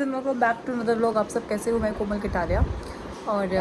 And welcome back to another vlog. आप सब कैसे हो? मैं कोमल कटारिया। और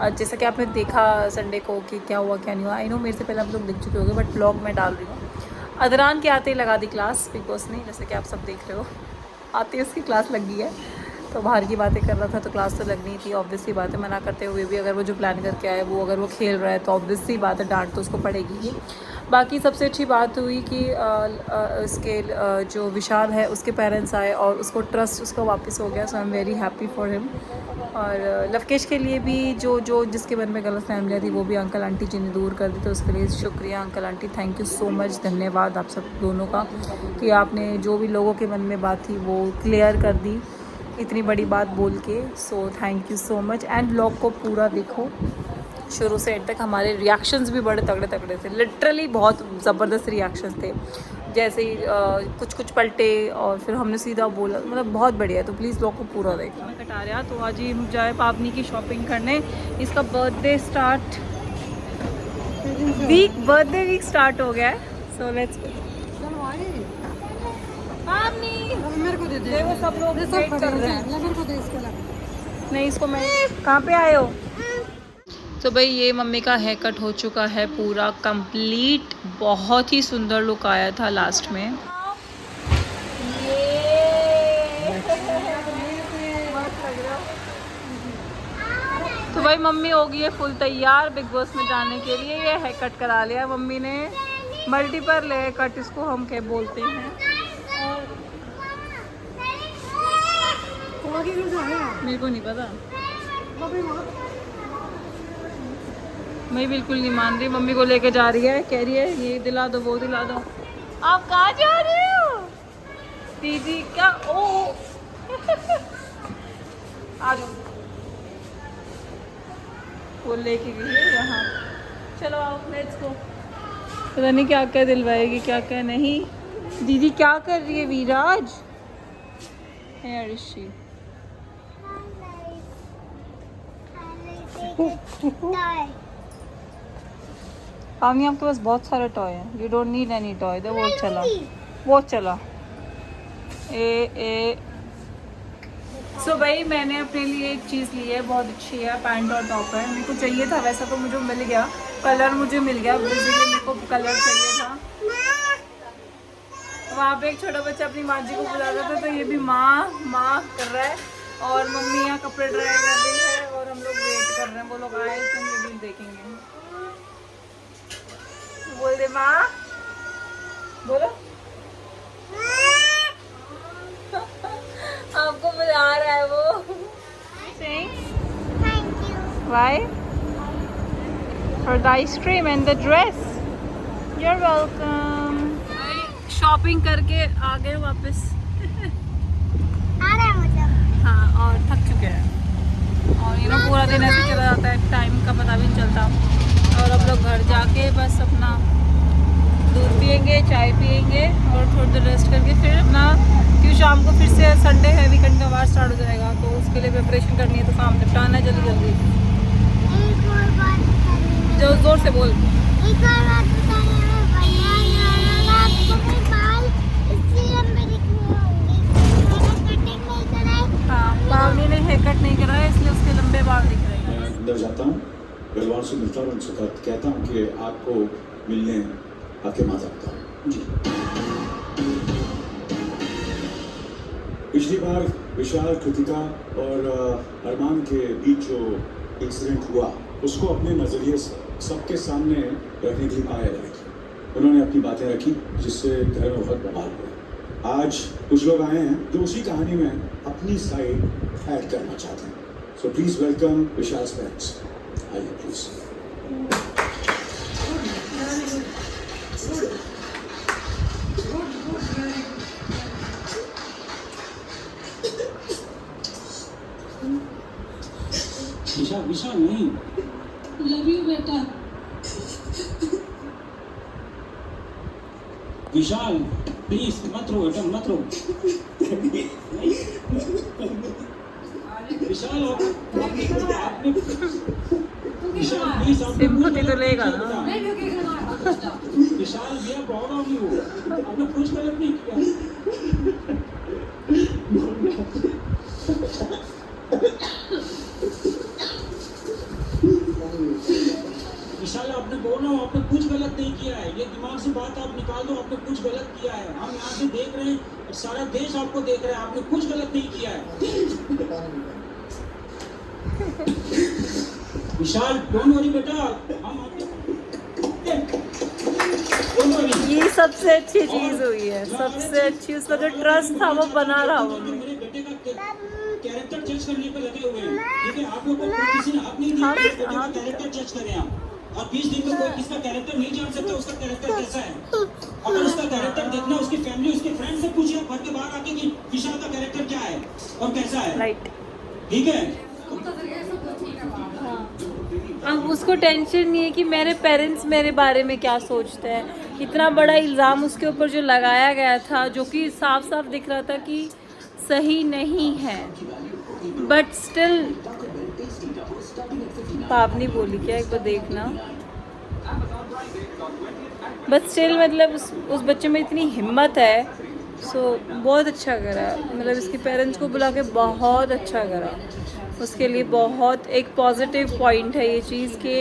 आज जैसा कि आपने देखा संडे को कि क्या हुआ क्या नहीं हुआ, आई नो मेरे से पहले आप लोग देख चुके होंगे, बट व्लॉग मैं डाल रही हूँ। अदरान के आते ही लगा दी क्लास, बिग बॉस ने, जैसे कि आप सब देख रहे हो। आते ही उसकी क्लास लग गई है, तो बाहर की बातें कर रहा था तो क्लास तो लगनी थी। ऑब्वियसली बात है, मना करते हुए भी अगर वो जो प्लान करके आए वो अगर वो खेल रहा है तो ऑब्वियसली बात है, डांट तो उसको पड़ेगी ही। बाकी सबसे अच्छी बात हुई कि उसके जो विशाल है उसके पेरेंट्स आए और उसको ट्रस्ट उसका वापस हो गया। So I am very happy for him. और लवकेश के लिए भी जो जिसके मन में गलत फैमिलियाँ थी वो भी अंकल आंटी जी ने दूर कर दी, तो उसके लिए शुक्रिया uncle aunty, thank you so much, धन्यवाद आप सब दोनों का कि आपने जो भी लोगों के मन में बात थी वो क्लियर कर दी इतनी बड़ी बात बोल के। सो thank you so much. And blog को पूरा देखो शुरू से एंड तक। हमारे रिएक्शंस भी बड़े तगड़े तगड़े थे, लिटरली बहुत ज़बरदस्त रिएक्शंस थे। जैसे ही कुछ पलटे और फिर हमने सीधा बोला, मतलब बहुत बढ़िया है। तो प्लीज़ ब्लॉग को पूरा देखो। मैं कटारिया तो आज ही जाए पावनी की शॉपिंग करने। इसका बर्थडे वीक स्टार्ट हो गया है। सो लेट्स मेरे को दे दे, देखो सब लोग वेट कर रहे हैं। मेरे को दे इसको लगा। नहीं इसको मैं, कहाँ पे आए हो? तो भाई ये मम्मी का हेयर कट हो चुका है पूरा कंप्लीट, बहुत ही सुंदर लुक आया था लास्ट में। तो भाई मम्मी हो गई है फुल तैयार बिग बॉस में जाने के लिए। ये हेयर कट करा लिया मम्मी ने, मल्टीपल हेयर कट इसको हम क्या बोलते हैं। मेरे को नहीं पता, मैं बिल्कुल नहीं मान रही। मम्मी को लेके जा रही है, कह रही है ये दिला दो वो दिला दो। आप कहाँ जा रहे हो दीदी? क्या ओ आ जाओ, वो लेके गई है यहाँ। चलो आओ लेट्स गो। पता नहीं क्या क्या दिलवाएगी क्या क्या नहीं। दीदी क्या कर रही है विराज? Where is she? पावनी आपके पास बहुत सारे टॉय हैं, you don't need any toy. वो चला ए सो भाई मैंने अपने लिए एक चीज़ ली है, बहुत अच्छी है, पैंट और टॉप है। मेरे को चाहिए था वैसा तो मुझे मिल गया, कलर मुझे मिल गया, बेसिकली मेरे को कलर चाहिए था। वहाँ पे एक छोटा बच्चा अपनी माँ जी को बुला रहा था, तो ये भी माँ कर रहा है और मम्मी यहाँ कपड़े ड्राई कर रही है और हम लोग वेट कर रहे हैं। वो लोग आए तो हम भी देखेंगे। बोल दे माँ, बोलो। आपको बुला रहा है वो। Thank you. Why? For the ice cream and the dress. You're welcome. Shopping करके आ गए वापस। आ रहे हैं मतलब। हाँ, और थक चुके हैं और ये पूरा दिन ऐसे चला जाता है, टाइम का पता भी नहीं चलता। और अब लोग घर जाके बस अपना दूध पियेंगे, चाय पियेंगे और थोड़ी देर रेस्ट करके फिर अपना, क्योंकि शाम को फिर से संडे है, वीकेंड का वार स्टार्ट हो जाएगा, तो उसके लिए प्रिपरेशन करनी है, तो काम निपटाना है जल्दी जल्दी। जो जोर से बोल। एक और बात बतानी है, हाँ, पावनी ने हेयर कट नहीं कराया इसलिए उसके लंबे बाल दिख रहे हैं। मैं अंदर जाता हूँ, परिवार से मिलता हूँ, उनसे कहता हूँ कि आपको मिलने आपके माता पिता जी। पिछली बार विशाल, कृतिका और अरमान के बीच जो इंसिडेंट हुआ उसको अपने नजरिए से सबके सामने रखने के लिए आया रखी। उन्होंने अपनी बातें रखी जिससे घर में बहुत बवाल हुआ। आज कुछ लोग आए हैं जो उसी कहानी में अपनी साइड ऐड करना चाहते हैं। So please welcome Vishal parents. आइए प्लीज। विशाल नहीं, लव यू बेटा। विशाल प्लीज मत रो बेटा, मत रो। विशाल आपने सिंपैथी तो लेगा ना। विशाल भैया प्राउड ऑफ यू, आपने कुछ गलत नहीं किया। कुछ गलत नहीं किया है, ये दिमाग से बात आप निकाल दो, आपने कुछ गलत किया है। हम यहाँ से देख रहे हैं और सारा देश आपको देख रहा है, आपने कुछ गलत नहीं किया है। विशाल डोंट वरी बेटा, हम ये सबसे अच्छी चीज हुई है, सबसे अच्छी। उसका जो ट्रस्ट था वो बना रहा मम्मी। मेरे बेटे का कैरेक्टर जज करने पे लगे हुए हैं, ठीक है? आप लोग को किसी ने हक नहीं दिया कि बेटे का कैरेक्टर जज करें आप। और 20 दिन में कोई किसका कैरेक्टर नहीं जान सकता उसका कैरेक्टर कैसा है। अगर उसका कैरेक्टर देखना, उसकी फैमिली, उसके फ्रेंड से पूछिए घर के बाहर आके कि विशाल का कैरेक्टर क्या है और कैसा है, राइट। ठीक है? अब उसको टेंशन नहीं है कि मेरे पेरेंट्स मेरे बारे में क्या सोचते हैं। इतना बड़ा इल्ज़ाम उसके ऊपर जो लगाया गया था, जो कि साफ साफ दिख रहा था कि सही नहीं है, बट स्टिल पाप नहीं बोली क्या, एक बार देखना। बट स्टिल मतलब उस बच्चे में इतनी हिम्मत है, सो बहुत अच्छा करा। मतलब इसके पेरेंट्स को बुला के बहुत अच्छा करा। उसके लिए बहुत एक पॉजिटिव पॉइंट है ये चीज़ कि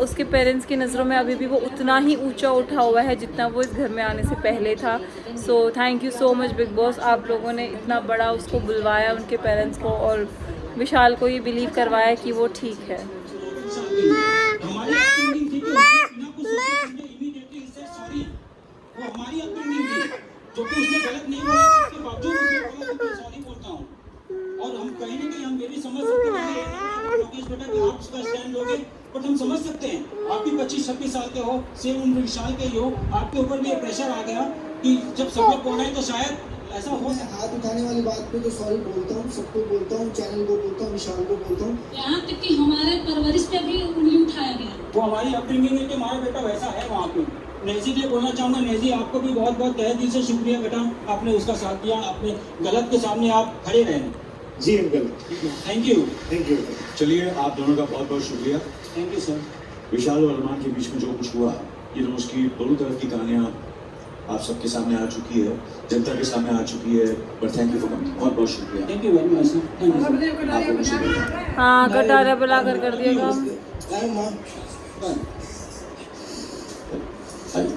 उसके पेरेंट्स की नज़रों में अभी भी वो उतना ही ऊंचा उठा हुआ है जितना वो इस घर में आने से पहले था। सो thank you so much big boss, आप लोगों ने इतना बड़ा उसको बुलवाया, उनके पेरेंट्स को, और विशाल को ये बिलीव करवाया कि वो ठीक है। हमारी अपब्रिंगिंग थी कि बिना कुछ सोचे समझे इमीडिएटली ही सेड सॉरी। वो हमारी अपब्रिंगिंग थी, जो कि उसने गलत नहीं बोला, उसके बावजूद उसने बोला कि मैं सॉरी बोलता हूँ। और हम कहीं ना कहीं हम ये भी समझ सकते हैं लोकेश बेटा कि आप उसका स्टैंड लोगे, बट हम समझ सकते हैं आप भी 25-26 साल के हो, सेम उम्र विशाल के ही हो, आपके ऊपर भी एक प्रेशर आ गया कि जब सब लोग बोल रहे हैं तो शायद ऐसा हो। हाथ उठाने वाली बात पे तो सॉरी बोलता हूँ, सबको बोलता हूँ, चैनल को बोलता हूँ, विशाल को बोलता हूँ। यहाँ तक कि हमारे परवरिश पे भी उंगली उठाया गया। वो हमारी अपब्रिंगिंग है कि हमारा बेटा वैसा है वहाँ पे। नेजी के लिए बोलना चाहूँगा, नेजी आपको भी बहुत बहुत तहे दिल से शुक्रिया बेटा, आपने उसका साथ दिया, अपने गलत के सामने आप खड़े रहे। जी uncle, thank you. Thank you. चलिए, आप दोनों का बहुत बहुत शुक्रिया। Thank you sir. विशाल और अरमान के बीच में जो कुछ हुआ, ये तो उसकी दोनों तरफ की कहानियाँ आप सबके सामने आ चुकी है, जनता के सामने आ चुकी है। But thank you for coming, बहुत बहुत शुक्रिया। Thank you very much sir, thank you sir. आपको भी शुक्रिया। हाँ, कटारा बुला कर दिया काम। अरे माँ, आइए।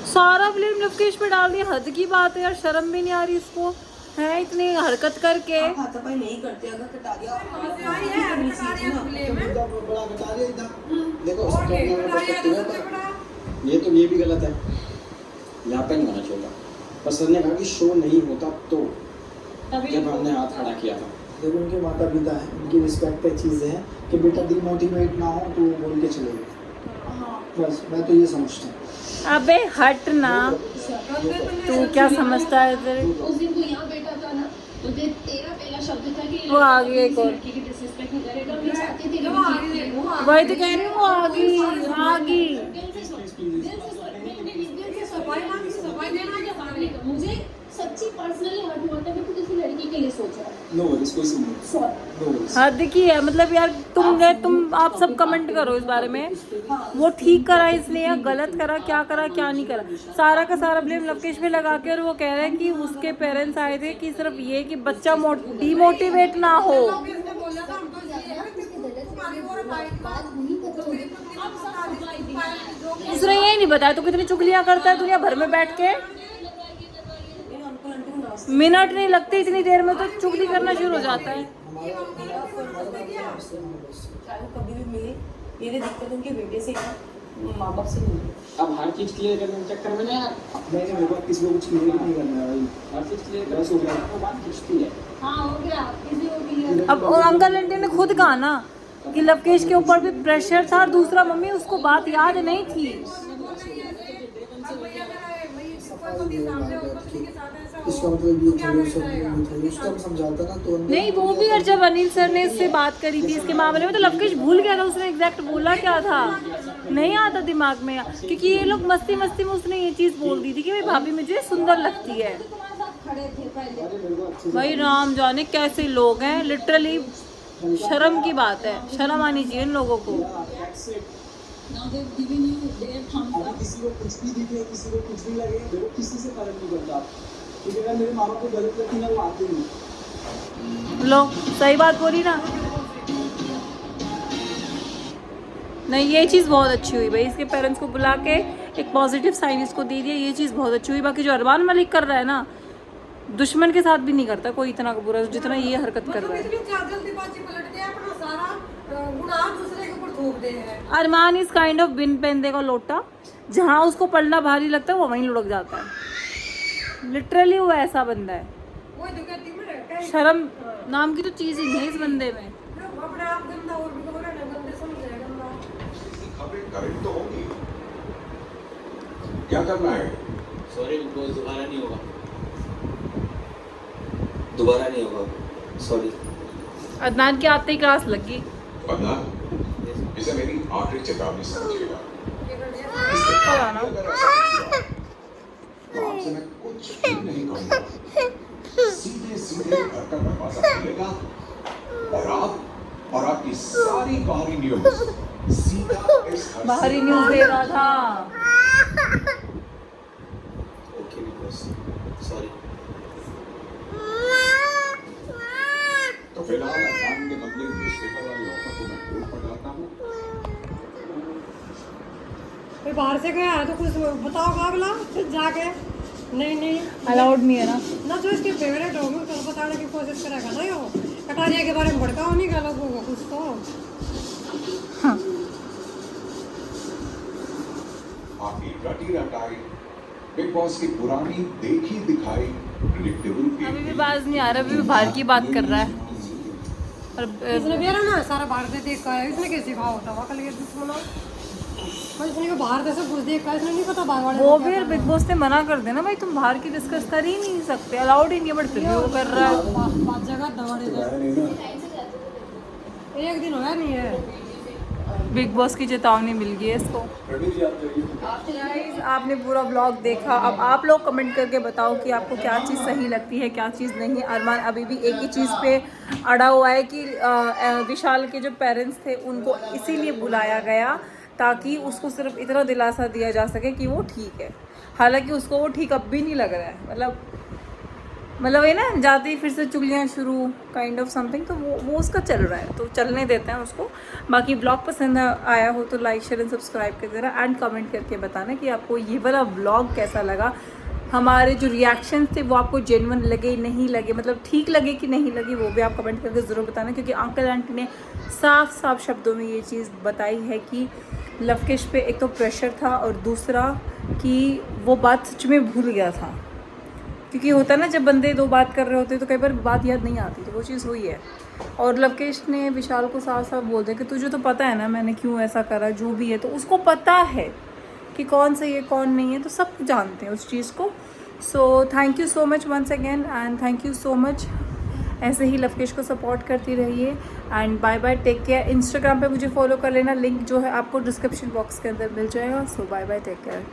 सारा ब्लेम लवकेश पे डाल दिया, हद की बात है यार, शर्म भी नहीं आ रही इसको, है इतनी हरकत करके। हाथापाई नहीं करते, अगर कटा दिया मुद्दा बड़ा बता दिया एकदम। देखो ये भी गलत है, यहाँ पे नहीं होना चाहिए था। बस सर ने कहा कि शो नहीं होता तो जब हमने हाथ खड़ा किया था। देखो उनके माता पिता हैं, उनकी रिस्पेक्ट है, चीज़ें हैं कि बेटा डिमोटिवेट ना हो तो वो बोल के चले गए। बस मैं तो ये समझता हूँ। अबे हट ना, तू क्या समझता है तेरे? उस दिन तू यहाँ बैठा था ना, मुझे तेरा पहला शब्द था कि वो आ गई एक और। लड़की की डिसरिस्पेक्ट नहीं करेगा। मैं चाहती थी कि वही तो कह रही हूँ, वो आ गई। दिल से सोच, सफाई देना जो फैमिली का, मुझे सच्ची पर्सनली हर्ट हुआ था कि तू किसी लड़की के लिए सोच रहा है। नो वरीज, कोई सीन नहीं। सॉरी। No worries. हद की है, मतलब यार तुम आप सब कमेंट करो इस बारे में। वो ठीक करा इसने या गलत करा, क्या करा क्या नहीं करा, सारा का सारा ब्लेम लवकेश पे लगा के, और वो कह रहे हैं कि उसके पेरेंट्स आए थे कि सिर्फ ये कि बच्चा डिमोटिवेट ना हो। उसने यही नहीं बताया तो कितनी चुगलियां करता है दुनिया भर में बैठ के। मिनट नहीं लगती इतनी देर में तो चुगली करना शुरू हो जाता है। कभी भी मिले, मेरे दिक्कत उनके बेटे से है, माँ बाप से नहीं। अब हर चीज क्लियर करने के चक्कर में ना यार, नहीं मेरे को किसी को कुछ क्लियर नहीं करना है भाई। हर चीज क्लियर करने से वो बात खींचती है। हाँ हो गया, इसी हो गया। अब और अंकल आंटी ने खुद कहा ना कि लवकेश के ऊपर भी प्रेशर था, और दूसरा मम्मी उसको बात याद नहीं थी। इसका मतलब ये थोड़ी उसको हम समझाता ना तो नहीं, वो भी, और जब अनिल सर ने इससे बात करी थी इसके मामले में तो लवकेश भूल गया था उसने एग्जैक्ट बोला क्या था, नहीं आता दिमाग में, क्योंकि ये लोग मस्ती मस्ती में उसने ये चीज़ बोल दी थी कि भाई भाभी मुझे सुंदर लगती है। खड़े थे पहले। भाई राम जाने कैसे लोग हैं, लिटरली शर्म की बात है, शर्म आनी चाहिए इन लोगों को। Now they've given you their thumbs up. किसी को कुछ भी दिखे, किसी को कुछ भी लगे, देखो किसी से फर्क नहीं पड़ता। ठीक है, मेरे माँ बाप को गलत लगती है वो आती नहीं। लो सही बात बोली ना। नहीं ये चीज़ बहुत अच्छी हुई भाई, इसके पेरेंट्स को बुला के एक पॉजिटिव साइन इसको दे दिया, ये चीज़ बहुत अच्छी हुई। बाकी जो अरमान मलिक कर रहा है ना, दुश्मन के साथ भी नहीं करता कोई इतना बुरा जितना ये हरकत कर रहा है। अरमान इज काइंड ऑफ बिन पेंदे का लोटा, जहाँ उसको पढ़ना भारी लगता है वो वहीं लुढ़क जाता है। लिटरली वो ऐसा बंदा है, शर्म नाम की तो चीज़ ही नहीं है इस बंदे में। खबरें करेक्ट तो होगी, क्या करना है? सॉरी बिग बॉस, दोबारा नहीं होगा, दोबारा नहीं होगा, सॉरी। अदनान के आते ही क्लास लगी। अदनान, इसे मेरी आखिरी चेतावनी समझिएगा। पता ना। तो आपसे मैं कुछ भी नहीं कहूँगा, सीधे सीधे घर का दरवाजा खुलेगा और आप और आपकी सारी बाहरी न्यूज़ सीधा इस घर से बाहरी न्यूज़ दे रहा था। Okay big boss, sorry. तो फिलहाल अदनान के बदले न्यूज़पेपर वाली ऑफर को मैं होल्ड पर लाता हूँ। कोई बाहर से गया है तो कुछ बताओ अगला जाके। नहीं अलाउड नहीं है ना। ना जो इसके फेवरेट हो मैं तो बताने की कोशिश करेगा ना, यो कटारिया के बारे में भड़काओ नहीं गलत होगा कुछ तो। हाँ। आपकी रटी रटाई बिग बॉस की पुरानी देखी दिखाई प्रेडिक्टेबल अभी भी बाज नहीं आ रहा, अभी भी बाहर की बात कर रहा है। और इसने भी ना सारा बाहर से देखा है, इसने कैसे भाव होता है कल ये दुश्मनों पर इसने को बाहर से कुछ देखा है, इसने नहीं पता बाहर वाले वो भी बिग बॉस ने मना कर देना भाई, तुम बाहर की डिस्कस कर ही नहीं सकते, अलाउड ही नहीं है, बट फिर भी वो कर रहा है। पाँच जगह दौड़े एक दिन होया नहीं है। बिग बॉस की चेतावनी मिल गई है इसको। Guys, आपने पूरा व्लॉग देखा, अब आप लोग कमेंट करके बताओ कि आपको क्या चीज़ सही लगती है क्या चीज़ नहीं। अरमान अभी भी एक ही चीज़ पे अड़ा हुआ है कि विशाल के जो पेरेंट्स थे उनको इसीलिए बुलाया गया ताकि उसको सिर्फ इतना दिलासा दिया जा सके कि वो ठीक है, हालांकि उसको वो ठीक अब भी नहीं लग रहा है। मतलब ये ना जाते ही फिर से चुगलियाँ शुरू काइंड ऑफ समथिंग, तो वो उसका चल रहा है, तो चलने देते हैं उसको। बाकी ब्लॉग पसंद आया हो तो लाइक शेयर एंड सब्सक्राइब कर देना एंड कमेंट करके बताना कि आपको ये वाला ब्लॉग कैसा लगा। हमारे जो रिएक्शन थे वो आपको जेन्युइन लगे नहीं लगे, मतलब ठीक लगे कि नहीं लगे, वो भी आप कमेंट करके ज़रूर बताना, क्योंकि अंकल आंटी ने साफ साफ शब्दों में ये चीज़ बताई है कि लवकेश पे एक तो प्रेशर था और दूसरा कि वो बात सच में भूल गया था। क्योंकि होता है ना जब बंदे दो बात कर रहे होते तो कई बार बात याद नहीं आती, तो वो चीज़ हुई है। और लवकेश ने विशाल को साफ साफ बोल दिया कि तुझे तो पता है ना मैंने क्यों ऐसा करा, जो भी है तो उसको पता है कि कौन सही है कौन नहीं है, तो सब जानते हैं उस चीज़ को। So thank you so much once again and thank you so much. ऐसे ही लवकेश को सपोर्ट करती रहिए and bye bye, take care. Instagram पे मुझे फॉलो कर लेना, लिंक जो है आपको डिस्क्रिप्शन बॉक्स के अंदर मिल जाएगा। सो बाय बाय, टेक केयर।